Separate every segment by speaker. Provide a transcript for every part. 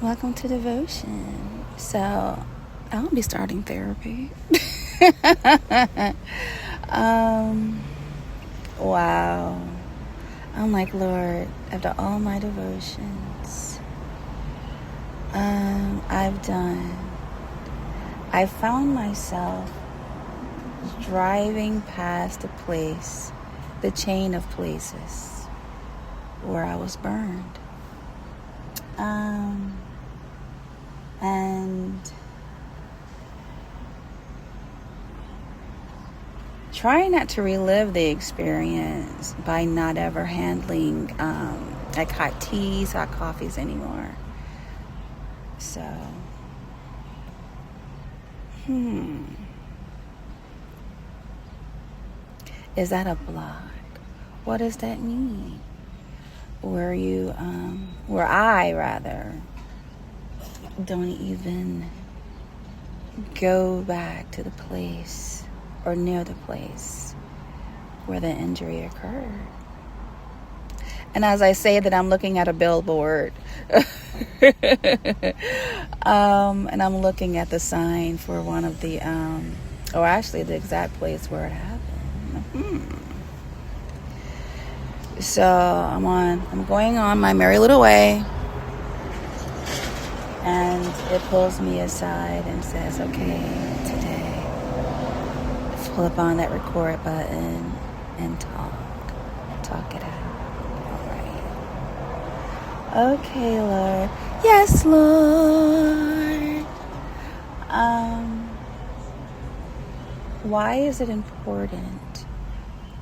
Speaker 1: Welcome to devotion. So, I'll be starting therapy. um, wow. I'm like, Lord, after all my devotions, I found myself driving past the chain of places where I was burned. And trying not to relive the experience by not ever handling like hot teas, hot coffees anymore. So, is that a block? What does that mean? Where I don't even go back to the place or near the place where the injury occurred. And as I say that, I'm looking at a billboard and I'm looking at the sign for one of the or actually the exact place where it happened. So I'm going on my merry little way, and it pulls me aside and says, okay, today, pull up on that record button and talk it out. All right. Okay, Lord. Yes, Lord. Why is it important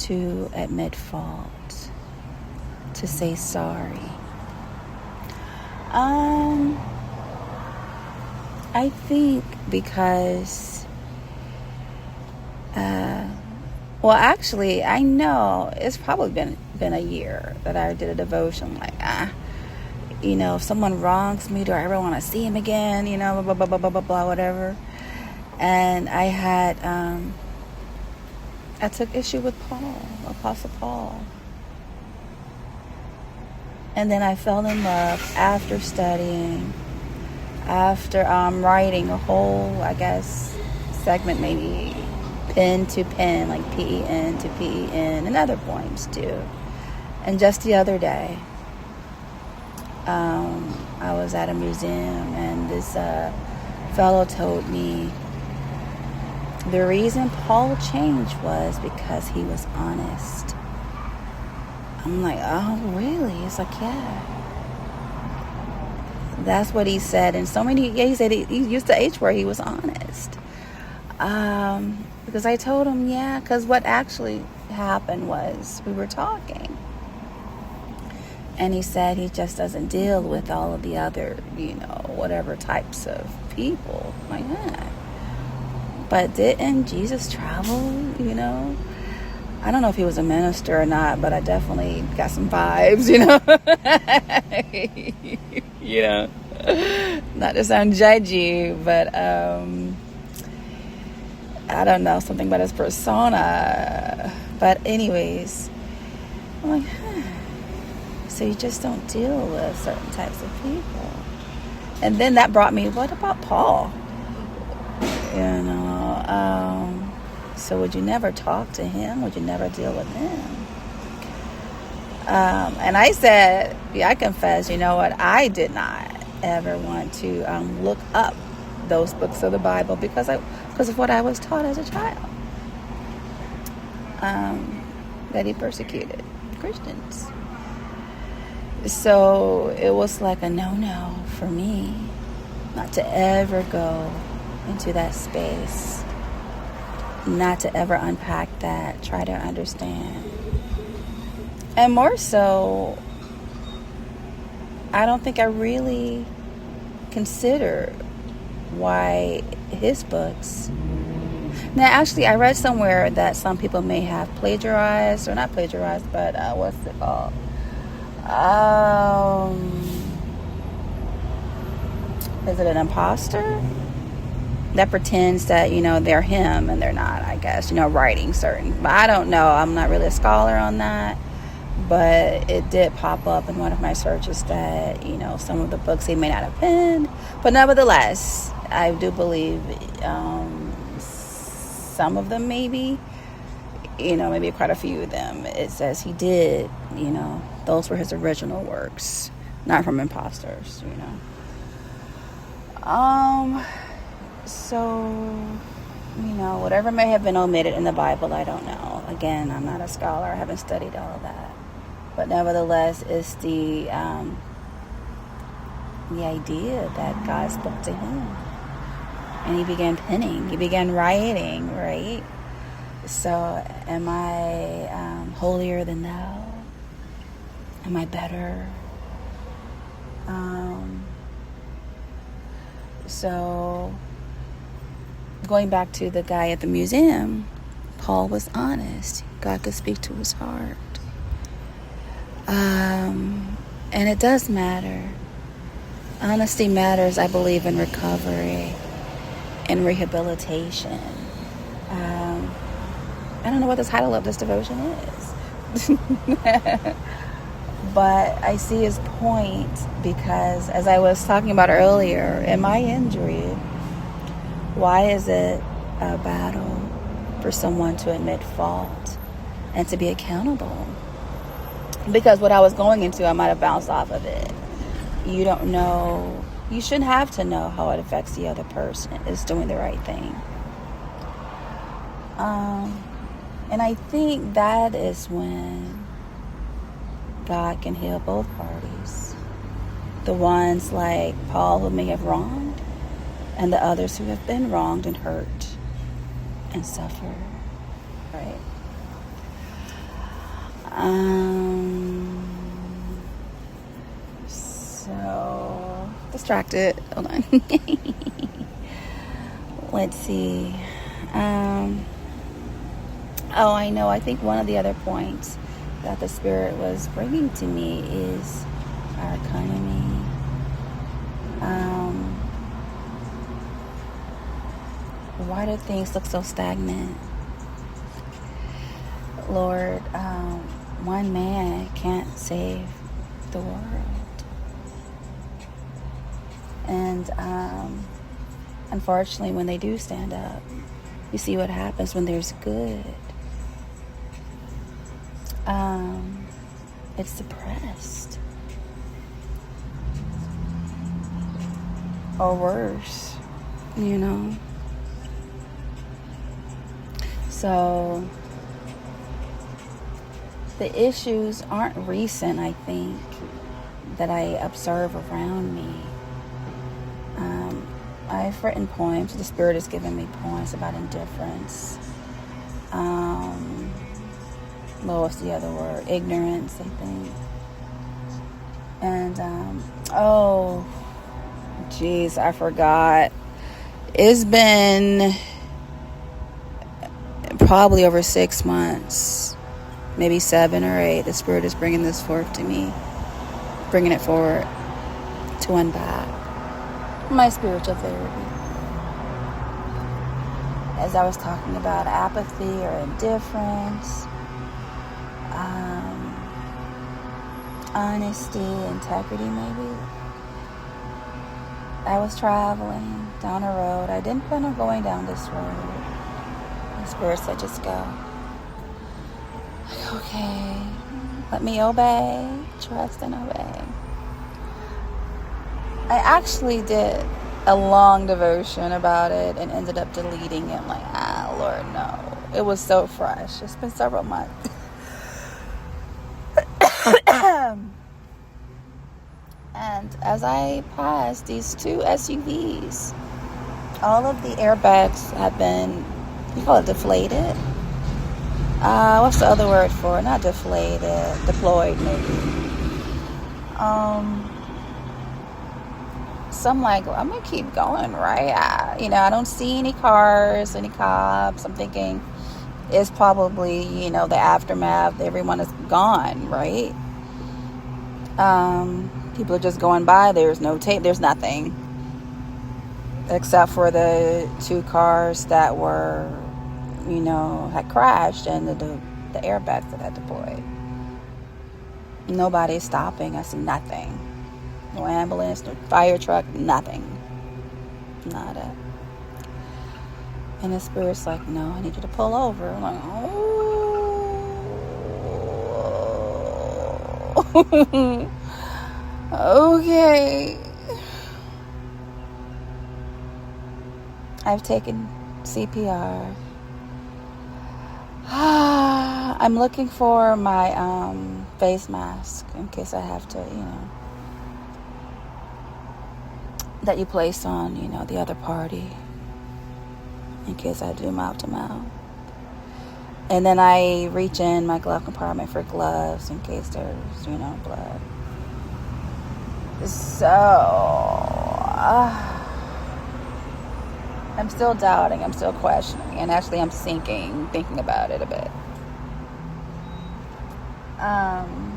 Speaker 1: to admit fault? To say sorry? I think because, well, actually, I know it's probably been a year that I did a devotion. Like, if someone wrongs me, do I ever want to see him again? Blah, blah, blah, blah, blah, blah, blah, whatever. And I had, I took issue with Apostle Paul. And then I fell in love after studying, after writing a whole, I guess, segment, maybe pen to pen, like PEN to PEN, and other poems too. And just the other day, I was at a museum, and this fellow told me the reason Paul changed was because he was honest. I'm like, oh, really? It's like, yeah. That's what he said. And he said he used the H word. He was honest. Because I told him, because what actually happened was we were talking. And he said he just doesn't deal with all of the other, whatever types of people. I'm like, yeah. But didn't Jesus travel, I don't know if he was a minister or not, but I definitely got some vibes, not to sound judgy, but I don't know, something about his persona. But anyways, I'm like, so you just don't deal with certain types of people. And then that brought me, what about Paul? So would you never talk to him? Would you never deal with him? And I said, I confess, I did not ever want to look up those books of the Bible because of what I was taught as a child. That he persecuted Christians. So it was like a no-no for me not to ever go into that space. Not to ever unpack that, try to understand. And more so, I don't think I really consider why his books. Now, actually, I read somewhere that some people may have plagiarized, or not plagiarized, but what's it called? Is it an imposter? That pretends that, they're him and they're not, I guess, writing certain. But I don't know. I'm not really a scholar on that. but it did pop up in one of my searches that, some of the books he may not have penned. But nevertheless, I do believe some of them maybe, maybe quite a few of them, it says he did, those were his original works, not from imposters, So, whatever may have been omitted in the Bible, I don't know. Again, I'm not a scholar. I haven't studied all of that. But nevertheless, it's the idea that God spoke to him. And he began penning. He began writing, right? So, am I holier than thou? Am I better? So, going back to the guy at the museum, Paul was honest. God could speak to his heart. And it does matter. Honesty matters, I believe, in recovery and rehabilitation. I don't know what the title of this devotion is. But I see his point because, as I was talking about earlier, in my injury, why is it a battle for someone to admit fault and to be accountable? Because what I was going into, I might have bounced off of it. You don't know, you shouldn't have to know how it affects the other person is doing the right thing. And I think that is when God can heal both parties. The ones like Paul who may have wronged, and the others who have been wronged and hurt and suffered, right? So distracted. Hold on. Let's see. I know. I think one of the other points that the Spirit was bringing to me is our economy. Why do things look so stagnant? Lord, one man can't save the world. And unfortunately, when they do stand up, you see what happens when there's good. It's suppressed. Or worse, So the issues aren't recent, I think, that I observe around me. I've written poems. The Spirit has given me poems about indifference. What's the other word? Ignorance, I think. And, I forgot. It's been probably over 6 months, maybe 7 or 8. The Spirit is bringing this forth to me, bringing it forward to unpack my spiritual therapy. As I was talking about apathy or indifference, honesty, integrity maybe. I was traveling down a road. I didn't plan on going down this road. The Spirit said, just go. Okay, let me obey, trust and obey. I actually did a long devotion about it and ended up deleting it. Lord, no. It was so fresh. It's been several months. And as I passed these 2 SUVs, all of the airbags have been, you call it deflated? What's the other word for it? Not deflated, deployed maybe. So I'm like, I'm going to keep going, right? I don't see any cars, any cops. I'm thinking it's probably, the aftermath. Everyone is gone, right? People are just going by. There's no tape. There's nothing. Except for the 2 cars that were, had crashed and the airbags that had deployed. Nobody's stopping. I see nothing. No ambulance, no fire truck, nothing. Nada. And the spirit's like, no, I need you to pull over. I'm like, oh. Okay. I've taken CPR. I'm looking for my face mask in case I have to, that you place on, the other party, in case I do mouth to mouth. And then I reach in my glove compartment for gloves in case there's, blood. So, I'm still doubting, I'm still questioning, and actually I'm sinking, thinking about it a bit. I'm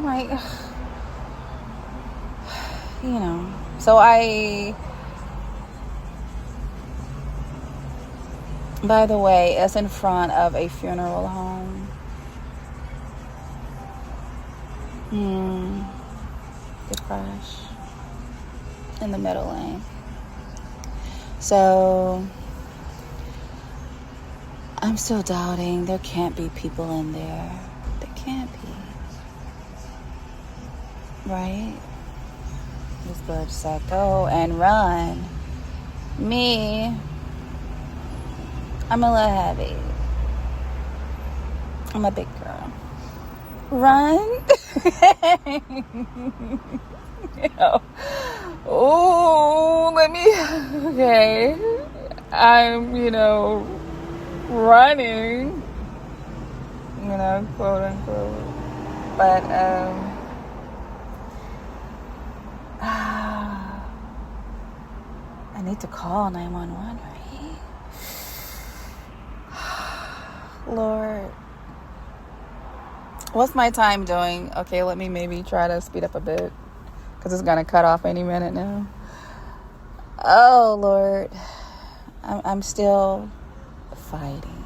Speaker 1: like, so by the way, it's in front of a funeral home. The crash in the middle lane. So I'm still doubting. There can't be people in there. There can't be. Right? This bird said, go and run. Me, I'm a little heavy. I'm a big girl. Run. Oh, okay. I'm, running, quote unquote. But, I need to call 911, right? Lord. What's my time doing? Okay, let me maybe try to speed up a bit, because it's going to cut off any minute now. Oh, Lord. I'm still fighting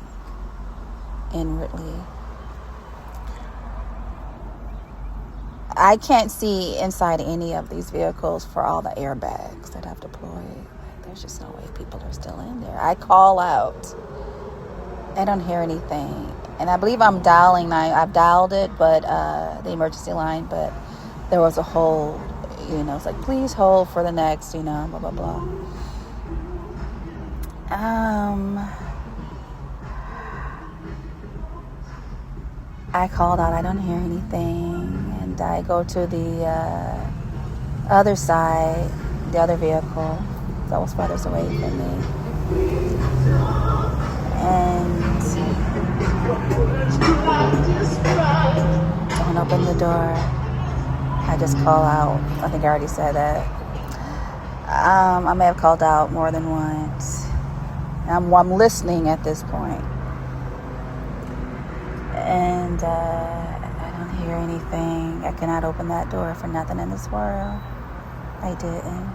Speaker 1: inwardly. I can't see inside any of these vehicles for all the airbags that I've deployed. There's just no way people are still in there. I call out. I don't hear anything. And I believe I've dialed it, but the emergency line, but there was a hold. It's like, please hold for the next, blah, blah, blah. I called out, I don't hear anything. And I go to the other side, the other vehicle that was farthest away from me. And don't open the door. I just call out. I think I already said that. I may have called out more than once. I'm listening at this point. And I don't hear anything. I cannot open that door for nothing in this world. I didn't.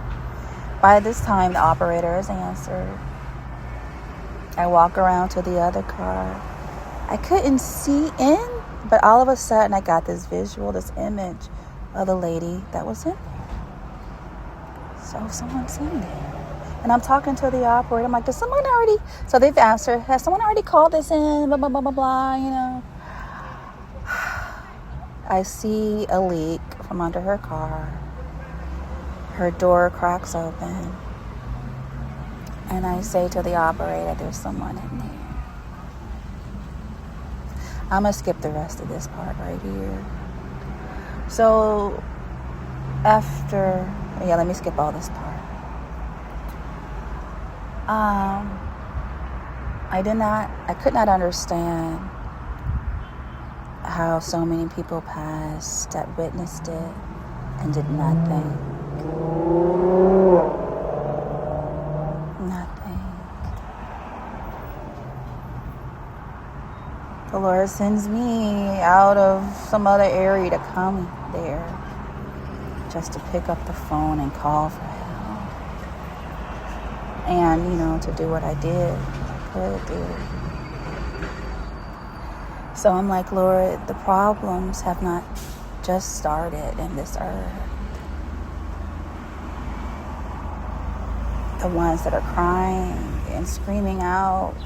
Speaker 1: By this time, the operator has answered. I walk around to the other car. I couldn't see in, but all of a sudden I got this visual, this image of the lady that was in there. So someone's in there. And I'm talking to the operator. I'm like, does someone already... So they've answered, has someone already called this in? Blah, blah, blah, blah, blah, I see a leak from under her car. Her door cracks open. And I say to the operator, there's someone in there. I'm going to skip the rest of this part right here. So, let me skip all this part. I could not understand how so many people passed that witnessed it and did nothing. The Lord sends me out of some other area to come there just to pick up the phone and call for help. And, to do what I could do. So I'm like, Lord, the problems have not just started in this earth. The ones that are crying and screaming out.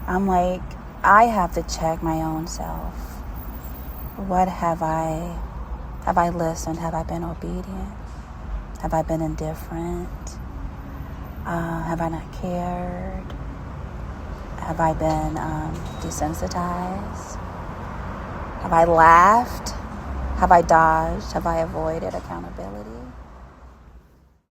Speaker 1: I'm like, I have to check my own self. What have I listened? Have I been obedient? Have I been indifferent? Have I not cared? Have I been desensitized? Have I laughed? Have I dodged? Have I avoided accountability?